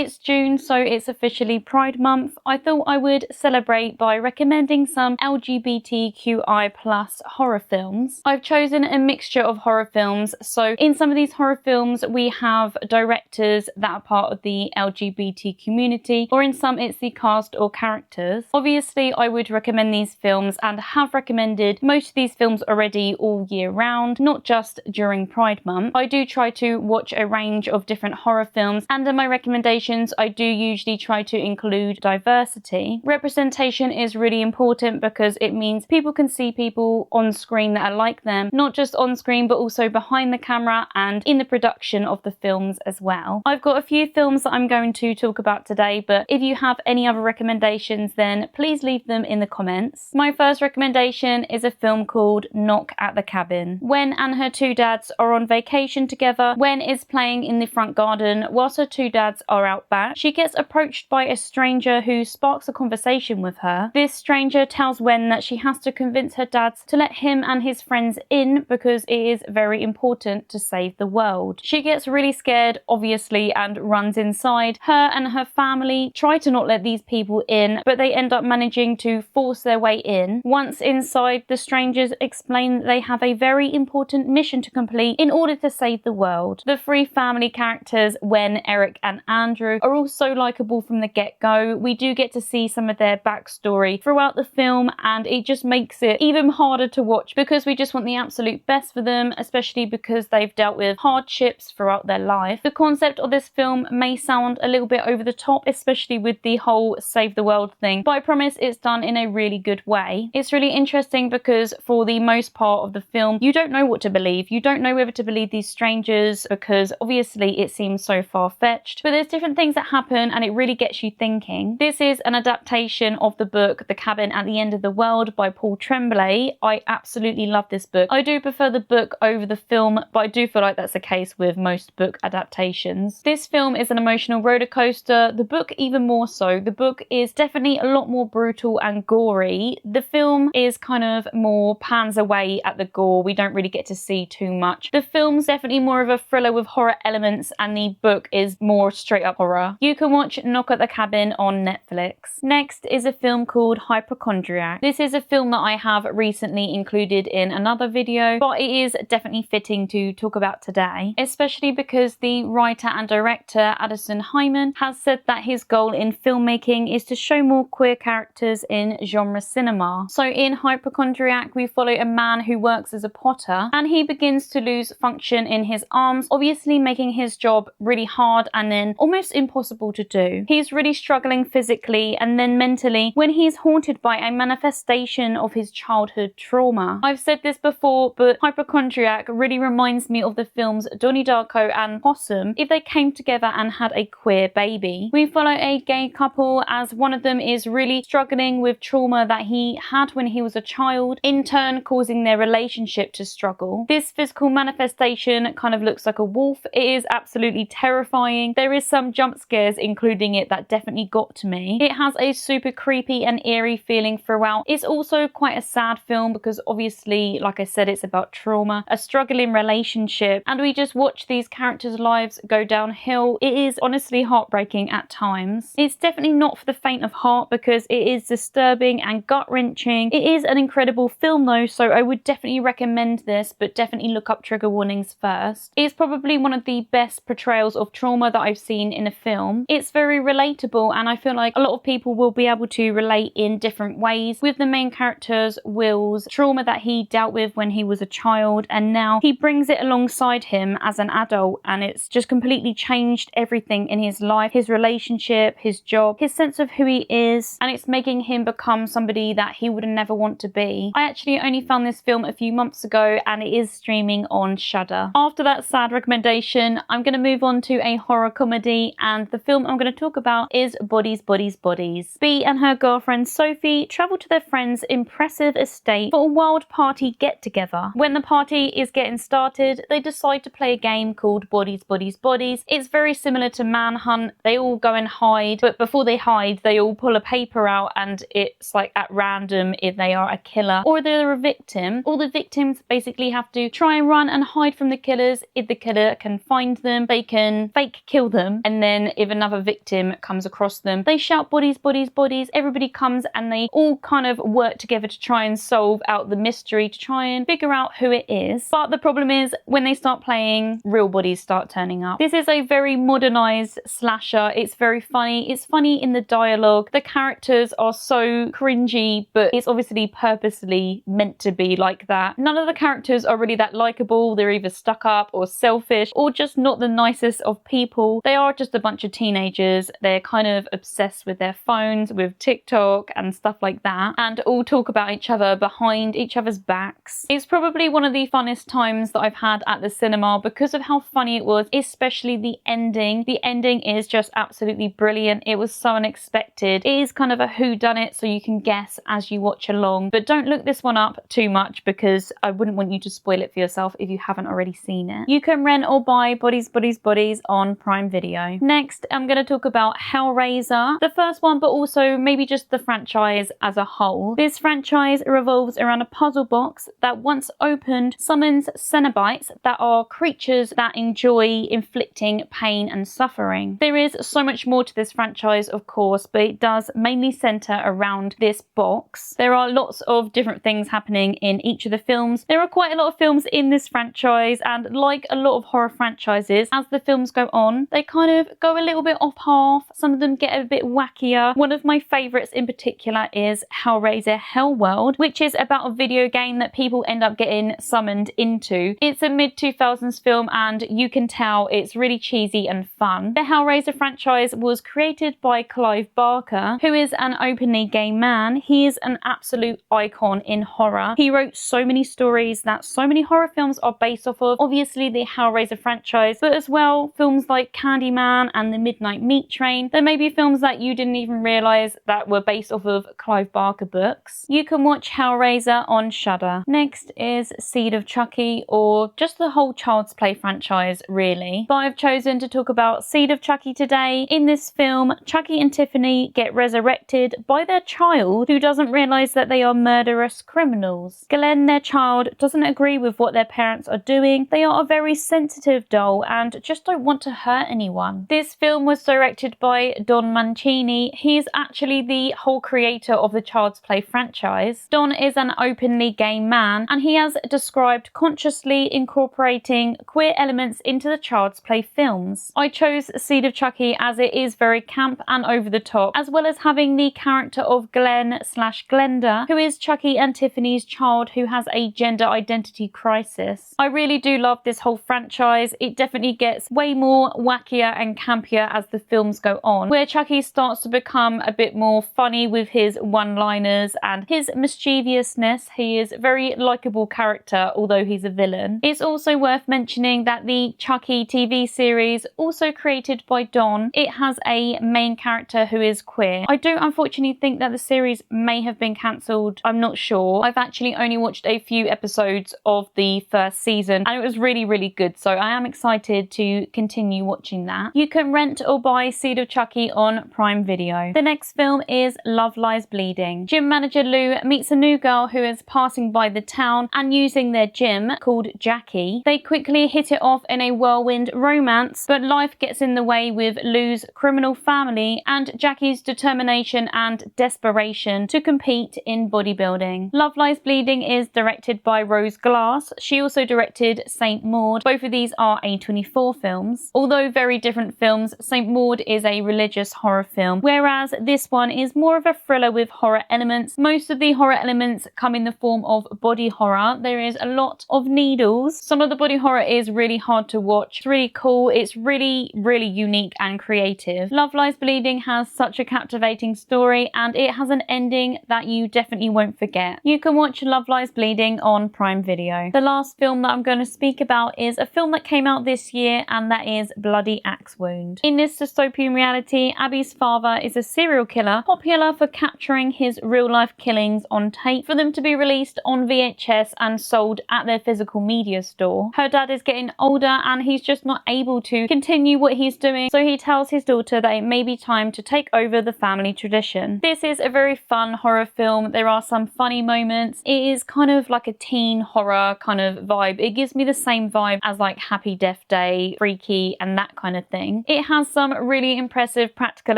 it's June, so it's officially Pride Month. I thought I would celebrate by recommending some LGBTQI+ horror films. I've chosen a mixture of horror films, so in some of these horror films we have directors that are part of the LGBT community, or in some it's the cast or characters. Obviously I would recommend these films and have recommended most of these films already all year round, not just during Pride Month. I do try to watch a range of different horror films, and in my recommendations I do usually try to include diversity. Representation is really important because it means people can see people on screen that are like them, not just on screen but also behind the camera and in the production of the films as well. I've got a few films that I'm going to talk about today, but if you have any other recommendations then please leave them in the comments. My first recommendation is a film called Knock at the Cabin. Wen and her two dads are on vacation together. Wen is playing in the front garden whilst her two dads are out back. She gets approached by a stranger who sparks a conversation with her. This stranger tells Wen that she has to convince her dads to let him and his friends in because it is very important to save the world. She gets really scared, obviously, and runs inside. Her and her family try to not let these people in, but they end up managing to force their way in. Once inside, the strangers explain that they have a very important mission to complete in order to save the world. The three family characters, Wen, Eric and Andrew, are all so likeable from the get-go. We do get to see some of their backstory throughout the film, and it just makes it even harder to watch because we just want the absolute best for them, especially because they've dealt with hardships throughout their life. The concept of this film may sound a little bit over the top, especially with the whole save the world thing, but I promise it's done in a really good way. It's really interesting because for the most part of the film you don't know what to believe. You don't know whether to believe these strangers because obviously it seems so far-fetched, but there's different things that happen and it really gets you thinking. This is an adaptation of the book The Cabin at the End of the World by Paul Tremblay. I absolutely love this book. I do prefer the book over the film, but I do feel like that's the case with most book adaptations. This film is an emotional roller coaster, the book even more so. The book is definitely a lot more brutal and gory. The film is kind of more pans away at the gore. We don't really get to see too much. The film's definitely more of a thriller with horror elements, and the book is more straight up horror. You can watch Knock at the Cabin on Netflix. Next is a film called Hypochondriac. This is a film that I have recently included in another video, but it is definitely fitting to talk about today, especially because the writer and director Addison Hyman has said that his goal in filmmaking is to show more queer characters in genre cinema. So in Hypochondriac we follow a man who works as a potter and he begins to lose function in his arms, obviously making his job really hard and then almost impossible to do. He's really struggling physically and then mentally when he's haunted by a manifestation of his childhood trauma. I've said this before, but Hypochondriac really reminds me of the films Donnie Darko and Possum if they came together and had a queer baby. We follow a gay couple as one of them is really struggling with trauma that he had when he was a child, in turn causing their relationship to struggle. This physical manifestation kind of looks like a wolf. It is absolutely terrifying. There is some jump scares including it that definitely got to me. It has a super creepy and eerie feeling throughout. It's also quite a sad film because obviously, like I said, it's about trauma, a struggling relationship, and we just watch these characters' lives go downhill. It is honestly heartbreaking at times. It's definitely not for the faint of heart because it is disturbing and gut-wrenching. It is an incredible film though, so I would definitely recommend this, but definitely look up trigger warnings first. It's probably one of the best portrayals of trauma that I've seen in a film. It's very relatable and I feel like a lot of people will be able to relate in different ways with the main character's Will's trauma that he dealt with when he was a child, and now he brings it alongside him as an adult and it's just completely changed everything in his life, his relationship, his job, his sense of who he is, and it's making him become somebody that he would never want to be. I actually only found this film a few months ago and it is streaming on Shudder. After that sad recommendation, I'm going to move on to a horror comedy, and the film I'm going to talk about is Bodies, Bodies, Bodies. Bea and her girlfriend Sophie travel to their friend's impressive estate for a wild party get-together. When the party is getting started, they decide to play a game called Bodies, Bodies, Bodies. It's very similar to Manhunt. They all go and hide, but before they hide, they all pull a paper out and it's like at random if they are a killer or they're a victim. All the victims basically have to try and run and hide from the killers. If the killer can find them, they can fake kill them, and then then if another victim comes across them, they shout bodies, bodies, bodies. Everybody comes and they all kind of work together to try and solve out the mystery, to try and figure out who it is. But the problem is when they start playing, real bodies start turning up. This is a very modernized slasher. It's very funny. It's funny in the dialogue. The characters are so cringy, but it's obviously purposely meant to be like that. None of the characters are really that likable. They're either stuck up or selfish or just not the nicest of people. They are just a bunch of teenagers. They're kind of obsessed with their phones, with TikTok and stuff like that, and all talk about each other behind each other's backs. It's probably one of the funnest times that I've had at the cinema because of how funny it was, especially the ending. The ending is just absolutely brilliant. It was so unexpected. It is kind of a whodunit, so you can guess as you watch along, but don't look this one up too much because I wouldn't want you to spoil it for yourself if you haven't already seen it. You can rent or buy Bodies, Bodies, Bodies on Prime Video. Next, I'm going to talk about Hellraiser, the first one, but also maybe just the franchise as a whole. This franchise revolves around a puzzle box that once opened summons Cenobites that are creatures that enjoy inflicting pain and suffering. There is so much more to this franchise, of course, but it does mainly center around this box. There are lots of different things happening in each of the films. There are quite a lot of films in this franchise, and like a lot of horror franchises, as the films go on, they kind of go a little bit off path. Some of them get a bit wackier. One of my favorites in particular is Hellraiser Hellworld, which is about a video game that people end up getting summoned into. It's a mid-2000s film and you can tell it's really cheesy and fun. The Hellraiser franchise was created by Clive Barker, who is an openly gay man. He is an absolute icon in horror. He wrote so many stories that so many horror films are based off of. Obviously the Hellraiser franchise, but as well films like Candyman and The Midnight Meat Train. There may be films that you didn't even realise that were based off of Clive Barker books. You can watch Hellraiser on Shudder. Next is Seed of Chucky, or just the whole Child's Play franchise really. But I've chosen to talk about Seed of Chucky today. In this film, Chucky and Tiffany get resurrected by their child, who doesn't realise that they are murderous criminals. Glenn, their child, doesn't agree with what their parents are doing. They are a very sensitive doll and just don't want to hurt anyone. This film was directed by Don Mancini. He is actually the whole creator of the Child's Play franchise. Don is an openly gay man and he has described consciously incorporating queer elements into the Child's Play films. I chose Seed of Chucky as it is very camp and over the top, as well as having the character of Glenn/Glenda, who is Chucky and Tiffany's child who has a gender identity crisis. I really do love this whole franchise. It definitely gets way more wackier and campier as the films go on, where Chucky starts to become a bit more funny with his one-liners and his mischievousness. He is a very likable character, although he's a villain. It's also worth mentioning that the Chucky TV series, also created by Don, it has a main character who is queer. I do unfortunately think that the series may have been cancelled. I'm not sure. I've actually only watched a few episodes of the first season and it was really, really good, so I am excited to continue watching that. You can rent or buy Seed of Chucky on Prime Video. The next film is Love Lies Bleeding. Gym manager Lou meets a new girl who is passing by the town and using their gym, called Jackie. They quickly hit it off in a whirlwind romance, but life gets in the way with Lou's criminal family and Jackie's determination and desperation to compete in bodybuilding. Love Lies Bleeding is directed by Rose Glass. She also directed Saint Maud. Both of these are A24 films. Although very different films, Saint Maud is a religious horror film, whereas this one is more of a thriller with horror elements. Most of the horror elements come in the form of body horror. There is a lot of needles. Some of the body horror is really hard to watch. It's really cool. It's really, really unique and creative. Love Lies Bleeding has such a captivating story and it has an ending that you definitely won't forget. You can watch Love Lies Bleeding on Prime Video. The last film that I'm going to speak about is a film that came out this year, and that is Bloody Axe Wound. In this dystopian reality, Abby's father is a serial killer, popular for capturing his real-life killings on tape for them to be released on VHS and sold at their physical media store. Her dad is getting older and he's just not able to continue what he's doing, so he tells his daughter that it may be time to take over the family tradition. This is a very fun horror film. There are some funny moments. It is kind of like a teen horror kind of vibe. It gives me the same vibe as like Happy Death Day, Freaky and that kind of thing. thing. It has some really impressive practical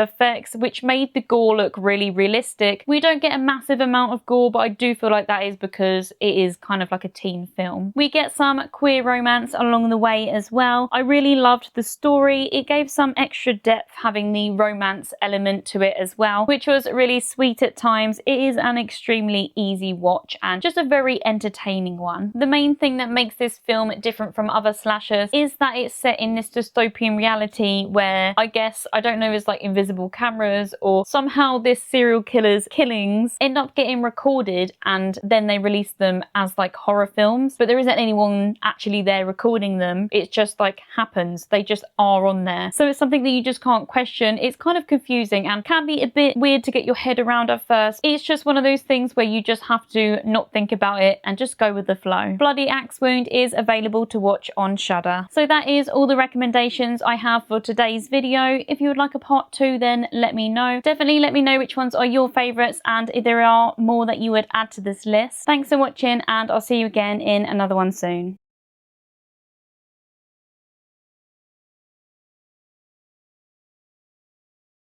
effects which made the gore look really realistic. We don't get a massive amount of gore, but I do feel like that is because it is kind of like a teen film. We get some queer romance along the way as well. I really loved the story. It gave some extra depth having the romance element to it as well, which was really sweet at times. It is an extremely easy watch and just a very entertaining one. The main thing that makes this film different from other slashers is that it's set in this dystopian reality where I guess, I don't know, it's like invisible cameras or somehow this serial killer's killings end up getting recorded and then they release them as like horror films, but there isn't anyone actually there recording them. It just like happens. They just are on there. So it's something that you just can't question. It's kind of confusing and can be a bit weird to get your head around at first. It's just one of those things where you just have to not think about it and just go with the flow. Bloody Axe Wound is available to watch on Shudder. So that is all the recommendations I have for today's video. If you would like a part 2, then let me know. Definitely let me know which ones are your favourites and if there are more that you would add to this list. Thanks for watching and I'll see you again in another one soon.